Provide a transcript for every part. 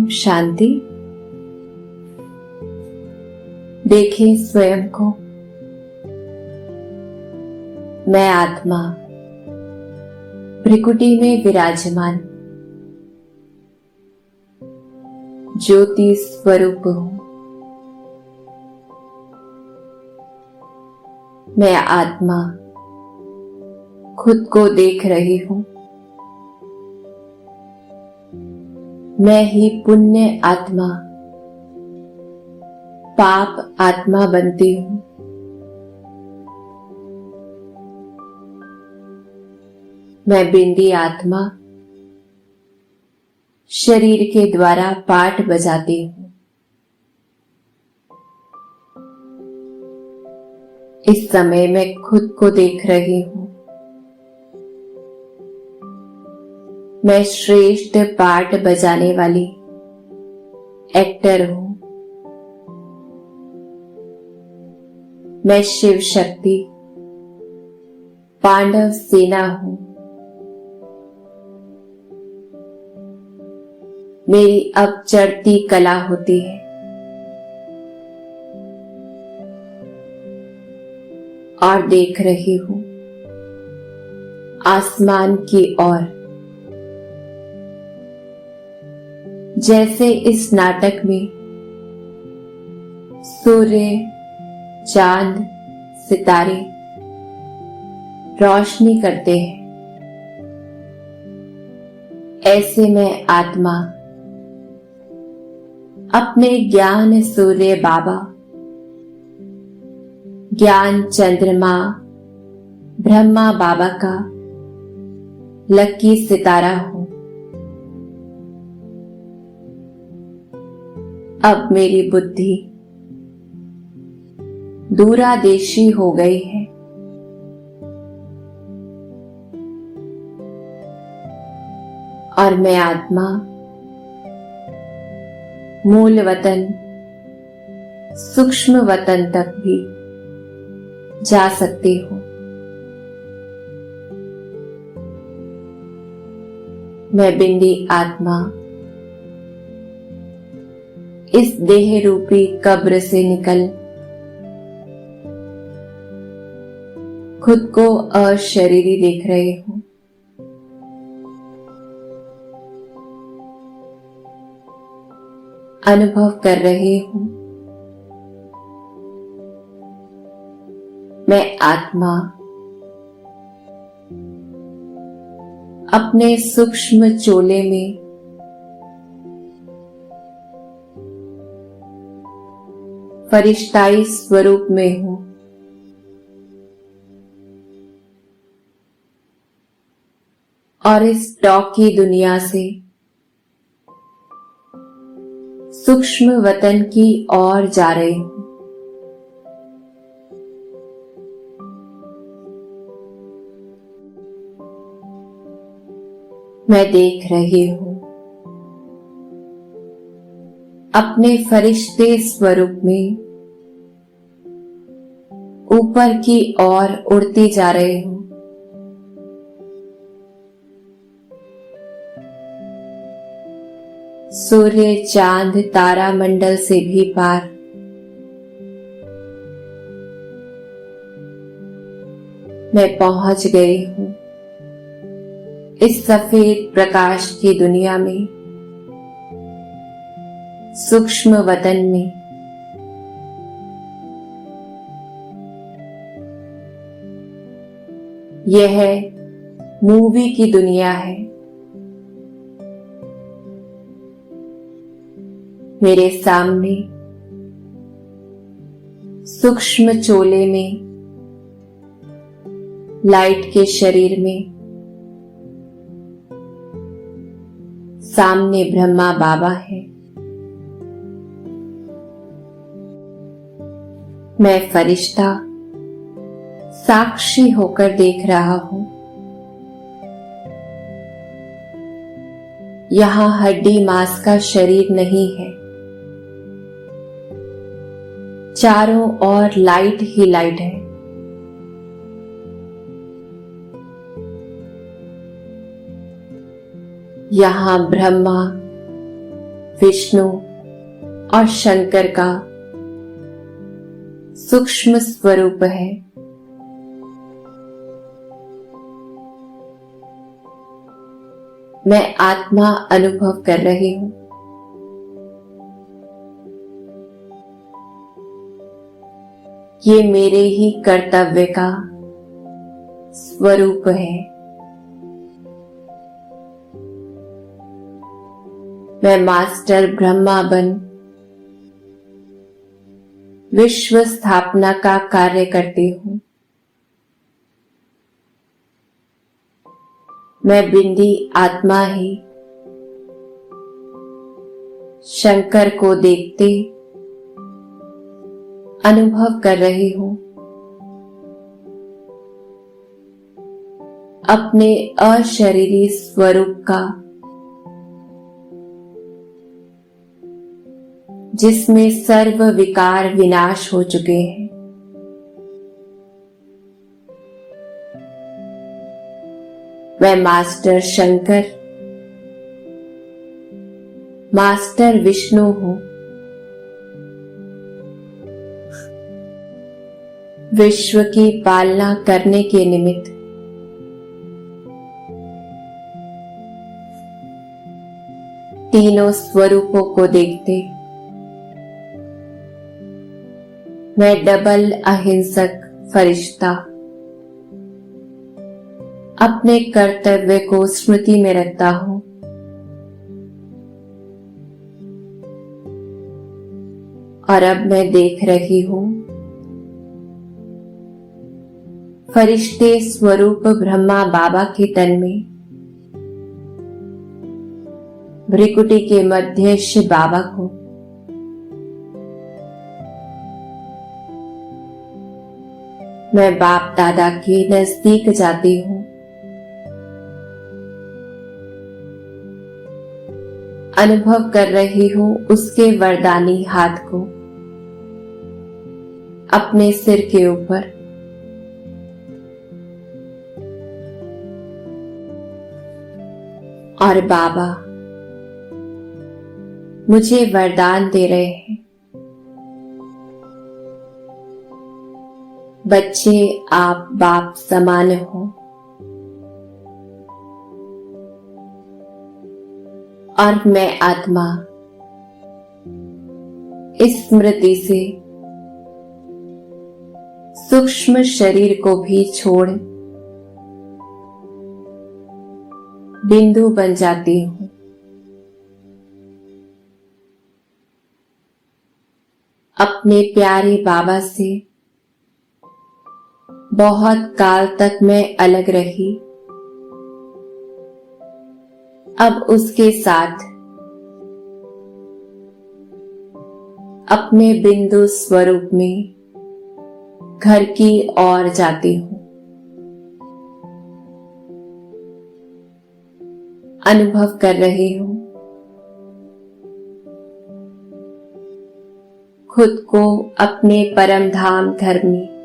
ओम शांति। देखें स्वयं को। मैं आत्मा भ्रिकुटी में विराजमान ज्योति स्वरूप हूं। मैं आत्मा खुद को देख रही हूं। मैं ही पुण्य आत्मा पाप आत्मा बनती हूं। मैं बिंदी आत्मा शरीर के द्वारा पाठ बजाती हूं। इस समय मैं खुद को देख रही हूं। मैं श्रेष्ठ पाठ बजाने वाली एक्टर हूं। मैं शिव शक्ति पांडव सेना हूं। मेरी अब चढ़ती कला होती है। और देख रही हूं आसमान की ओर। जैसे इस नाटक में सूर्य, चांद, सितारे रोशनी करते हैं, ऐसे मैं आत्मा अपने ज्ञान सूर्य बाबा, ज्ञान चंद्रमा ब्रह्मा बाबा का लकी सितारा हूं। अब मेरी बुद्धि दूरादेशी हो गई है। और मैं आत्मा मूल वतन सूक्ष्म वतन तक भी जा सकती हूं। मैं बिंदी आत्मा इस देह रूपी कब्र से निकल खुद को अशरीरी देख रही हूं। अनुभव कर रही हूं मैं आत्मा अपने सूक्ष्म चोले में फरिश्ताई स्वरूप में हूं। और इस टॉकी दुनिया से सूक्ष्म वतन की ओर जा रही हूं। मैं देख रही हूं अपने फरिश्ते स्वरूप में ऊपर की ओर उड़ती जा रही हूं। सूर्य, चांद, तारा मंडल से भी पार मैं पहुंच गई हूं इस सफेद प्रकाश की दुनिया में, सूक्ष्म वतन में। यह मूवी की दुनिया है। मेरे सामने सूक्ष्म चोले में लाइट के शरीर में सामने ब्रह्मा बाबा है। मैं फरिश्ता साक्षी होकर देख रहा हूं। यहां हड्डी मांस का शरीर नहीं है। चारों ओर लाइट ही लाइट है। यहां ब्रह्मा विष्णु और शंकर का सूक्ष्म स्वरूप है। मैं आत्मा अनुभव कर रही हूं। ये मेरे ही कर्तव्य का स्वरूप है। मैं मास्टर ब्रह्मा बन विश्व स्थापना का कार्य करती हूं। मैं बिंदी आत्मा ही शंकर को देखते अनुभव कर रही हूं। अपने अशरीरी स्वरूप का, जिसमें सर्व विकार विनाश हो चुके हैं। मैं मास्टर शंकर, मास्टर विष्णु हूं। विश्व की पालना करने के निमित्त तीनों स्वरूपों को देखते मैं डबल अहिंसक फरिश्ता अपने कर्तव्य को स्मृति में रखता हूं। और अब मैं देख रही हूं फरिश्ते स्वरूप ब्रह्मा बाबा के तन में भ्रिकुटी के मध्य शिव बाबा को, मैं बाप दादा के नजदीक जाती हूं। अनुभव कर रही हूं उसके वरदानी हाथ को अपने सिर के ऊपर। और बाबा मुझे वरदान दे रहे हैं, बच्चे आप बाप समान हो और मैं आत्मा इस स्मृति से सूक्ष्म शरीर को भी छोड़ बिंदु बन जाती हूं। अपने प्यारे बाबा से बहुत काल तक मैं अलग रही। अब उसके साथ अपने बिंदु स्वरूप में घर की ओर जाती हूं। अनुभव कर रही हूं खुद को अपने परम धाम घर में।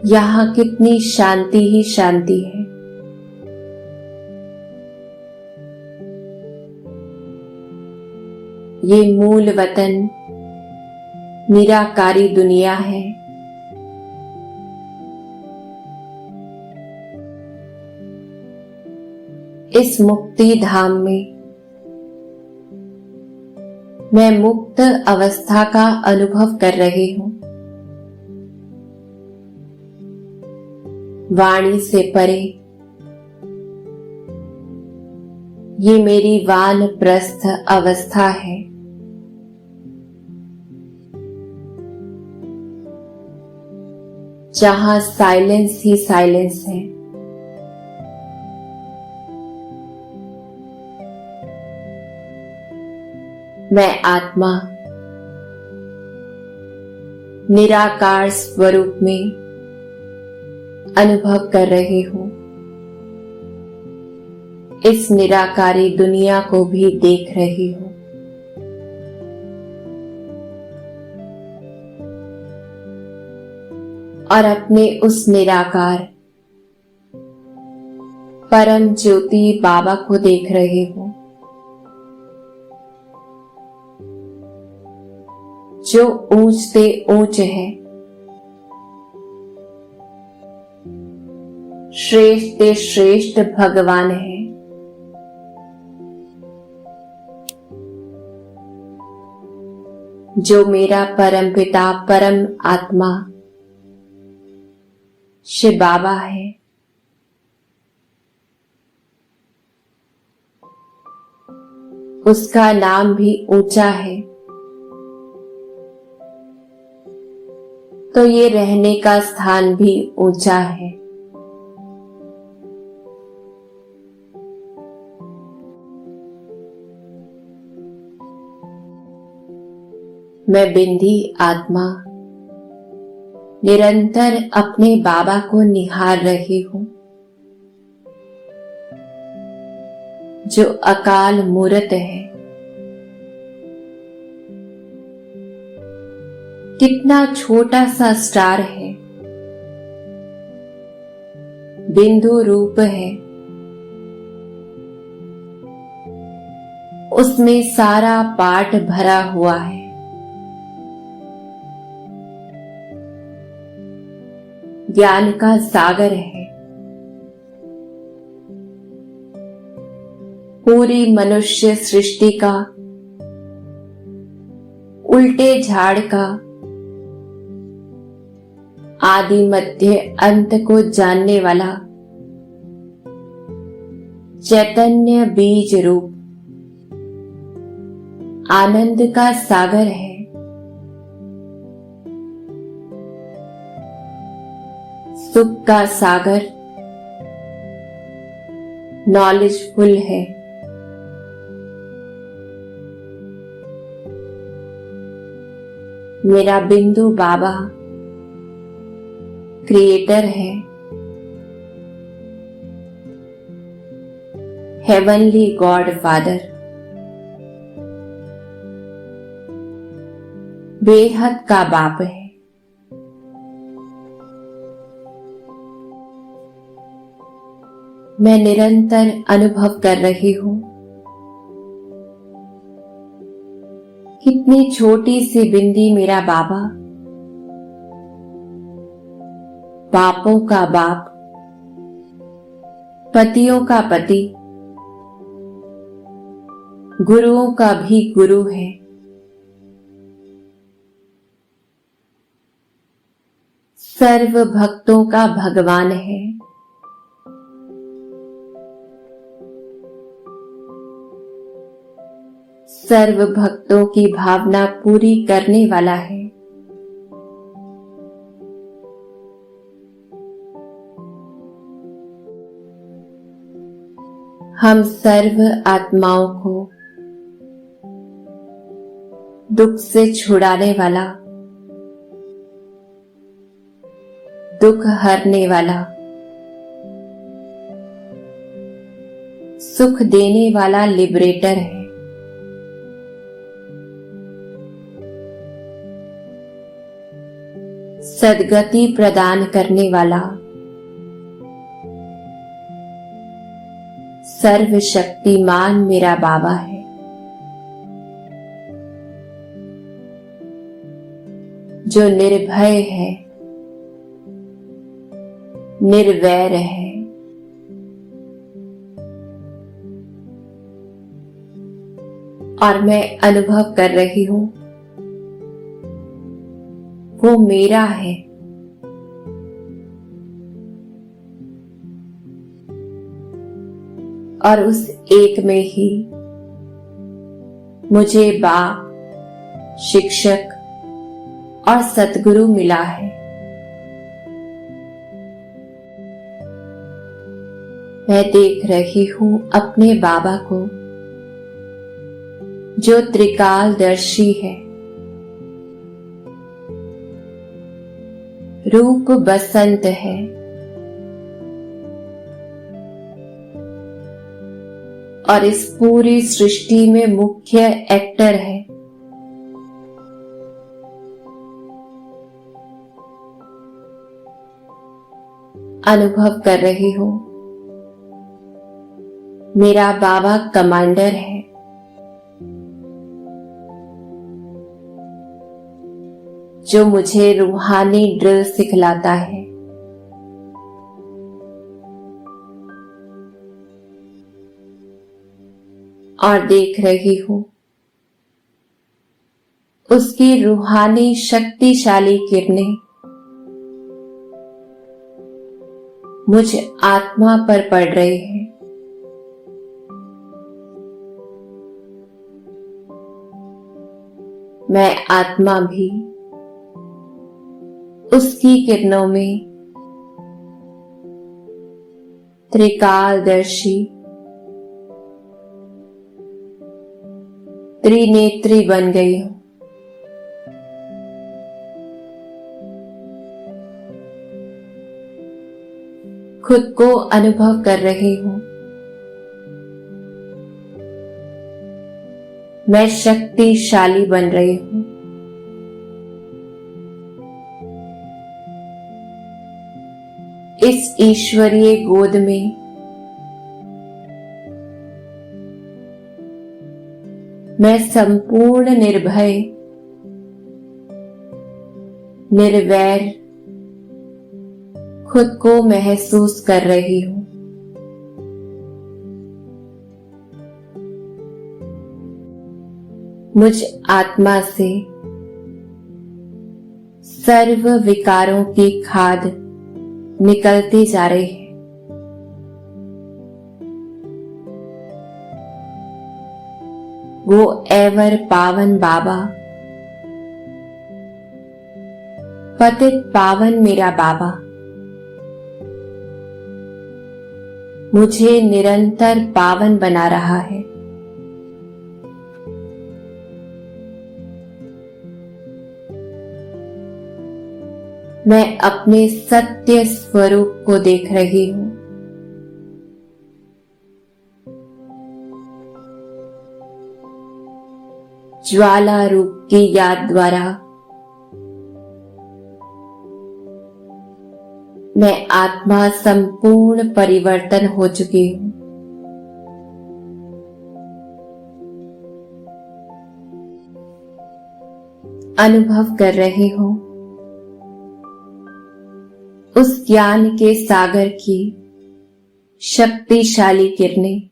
यहां कितनी शांति ही शांति है। ये मूल वतन निराकारी दुनिया है। इस मुक्ति धाम में मैं मुक्त अवस्था का अनुभव कर रही हूं। वाणी से परे ये मेरी वानप्रस्थ अवस्था है। जहां साइलेंस ही साइलेंस है। मैं आत्मा निराकार स्वरूप में अनुभव कर रही हूं। इस निराकारी दुनिया को भी देख रही हूं। और अपने उस निराकार परम ज्योति बाबा को देख रही हूँ, जो ऊंच से ऊंच है, श्रेष्ठ से श्रेष्ठ भगवान है। जो मेरा परम पिता परम आत्मा शिव बाबा है। उसका नाम भी ऊंचा है, तो ये रहने का स्थान भी ऊंचा है। मैं बिंदी आत्मा निरंतर अपने बाबा को निहार रही हूँ, जो अकाल मूर्त है। कितना छोटा सा स्टार है, बिंदु रूप है, उसमें सारा पाठ भरा हुआ है। ज्ञान का सागर है। पूरी मनुष्य सृष्टि का, उल्टे झाड़ का आदि मध्य अंत को जानने वाला चैतन्य बीज रूप आनंद का सागर है। सुख का सागर नॉलेजफुल है। मेरा बिंदु बाबा क्रिएटर है, हेवनली गॉड फादर, बेहद का बाप है। मैं निरंतर अनुभव कर रही हूँ, कितनी छोटी सी बिंदी मेरा बाबा, बापों का बाप, पतियों का पति, गुरुओं का भी गुरु है। सर्व भक्तों का भगवान है। सर्व भक्तों की भावना पूरी करने वाला है। हम सर्व आत्माओं को दुख से छुड़ाने वाला, दुख हरने वाला, सुख देने वाला लिबरेटर है। सद्गति प्रदान करने वाला, सर्वशक्तिमान मेरा बाबा है। जो निर्भय है, निर्वैर है। और मैं अनुभव कर रही हूं, वो मेरा है। और उस एक में ही मुझे बाप, शिक्षक और सतगुरु मिला है। मैं देख रही हूं अपने बाबा को, जो त्रिकालदर्शी है। रूप बसंत है, और इस पूरी सृष्टि में मुख्य एक्टर है। अनुभव कर रही हूं, मेरा बाबा कमांडर है। जो मुझे रूहानी ड्रिल सिखलाता है। और देख रही हूं उसकी रूहानी शक्तिशाली किरणें मुझ आत्मा पर पड़ रही हैं। मैं आत्मा भी उसकी किरणों में त्रिकालदर्शी त्रिनेत्री बन गई हूं। खुद को अनुभव कर रही हूं। मैं शक्तिशाली बन रही हूं। इस ईश्वरीय गोद में मैं संपूर्ण निर्भय, निर्वैर खुद को महसूस कर रही हूं। मुझ आत्मा से सर्व विकारों की खाद निकलती जा रही है। वो एवर पावन बाबा, पतित पावन मेरा बाबा मुझे निरंतर पावन बना रहा है। मैं अपने सत्य स्वरूप को देख रही हूं। ज्वाला रूप की याद द्वारा मैं आत्मा संपूर्ण परिवर्तन हो चुकी हूं। अनुभव कर रही हूं उस ज्ञान के सागर की शक्तिशाली किरणें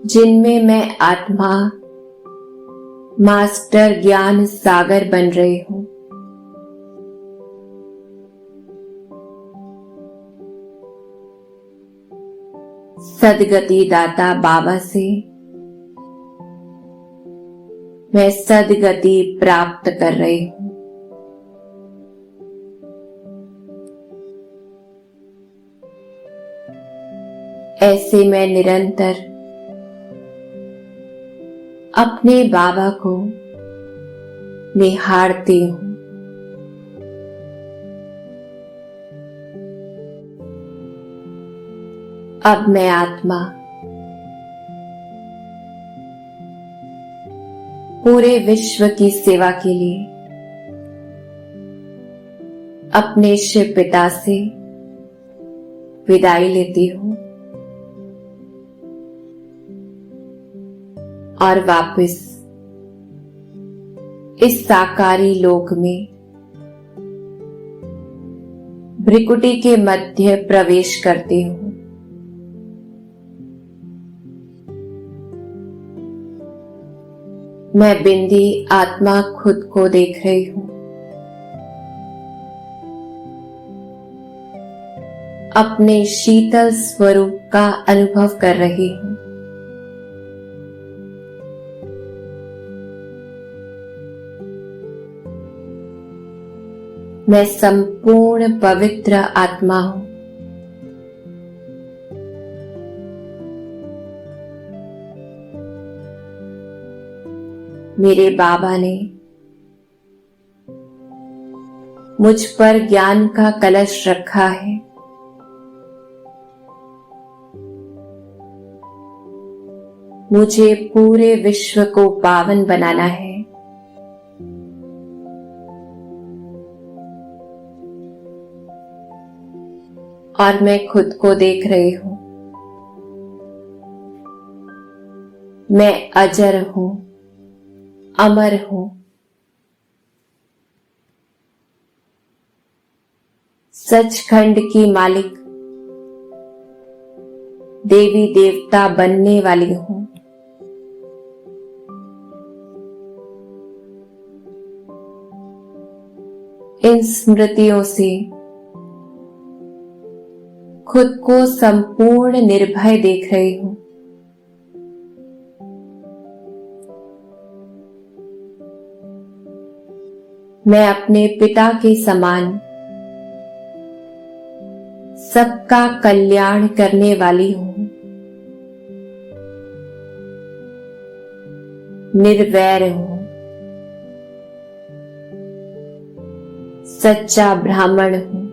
जिनमें मैं आत्मा मास्टर ज्ञान सागर बन रही हूं। सदगति दाता बाबा से मैं सदगति प्राप्त कर रही हूं। ऐसे मैं निरंतर अपने बाबा को निहारती हूं। अब मैं आत्मा पूरे विश्व की सेवा के लिए अपने शिव पिता से विदाई लेती हूं और वापस इस साकारी लोक में भ्रिकुटी के मध्य प्रवेश करती हूं। मैं बिंदी आत्मा खुद को देख रही हूं। अपने शीतल स्वरूप का अनुभव कर रही हूं। मैं संपूर्ण पवित्र आत्मा हूं। मेरे बाबा ने मुझ पर ज्ञान का कलश रखा है। मुझे पूरे विश्व को पावन बनाना है। और मैं खुद को देख रही हूं। मैं अजर हूं, अमर हूं। सचखंड की मालिक, देवी देवता बनने वाली हूं। इन स्मृतियों से खुद को संपूर्ण निर्भय देख रही हूं। मैं अपने पिता के समान सबका कल्याण करने वाली हूं। निर्वैर हूं, सच्चा ब्राह्मण हूं।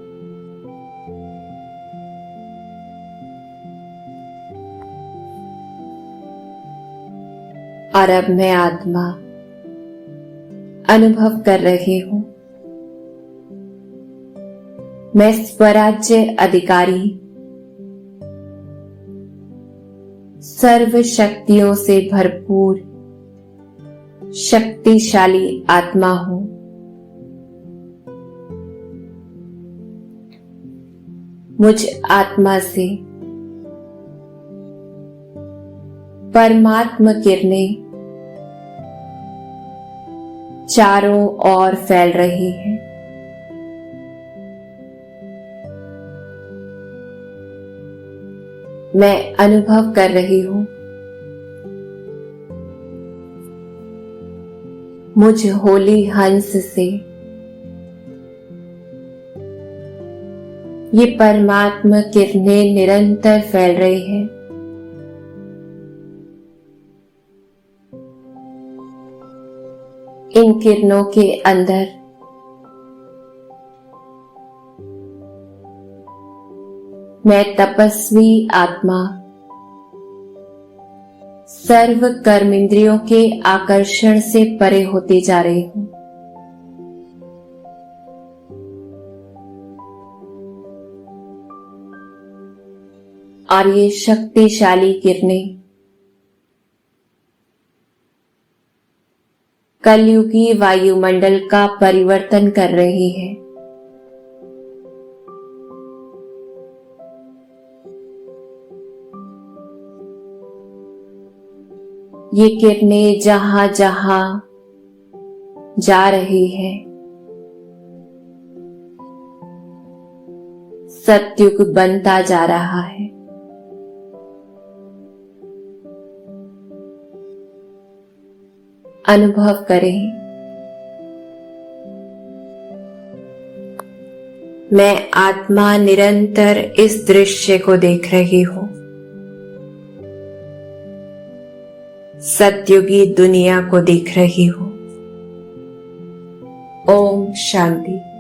और अब मैं आत्मा अनुभव कर रही हूं, मैं स्वराज्य अधिकारी, सर्व शक्तियों से भरपूर शक्तिशाली आत्मा हूं। मुझ आत्मा से परमात्मा किरणें चारों ओर फैल रही हैं। मैं अनुभव कर रही हूं, मुझ होली हंस से ये परमात्मा किरणें निरंतर फैल रही हैं। इन किरणों के अंदर मैं तपस्वी आत्मा सर्व कर्मेंद्रियों के आकर्षण से परे होती जा रही हूं। और ये शक्तिशाली किरणें कलयुगी वायुमंडल का परिवर्तन कर रही है। ये किरणें जहां जहां जा रही है, सतयुग बनता जा रहा है। अनुभव करें, मैं आत्मा निरंतर इस दृश्य को देख रही हूं। सतयुगी दुनिया को देख रही हूं। ओम शांति।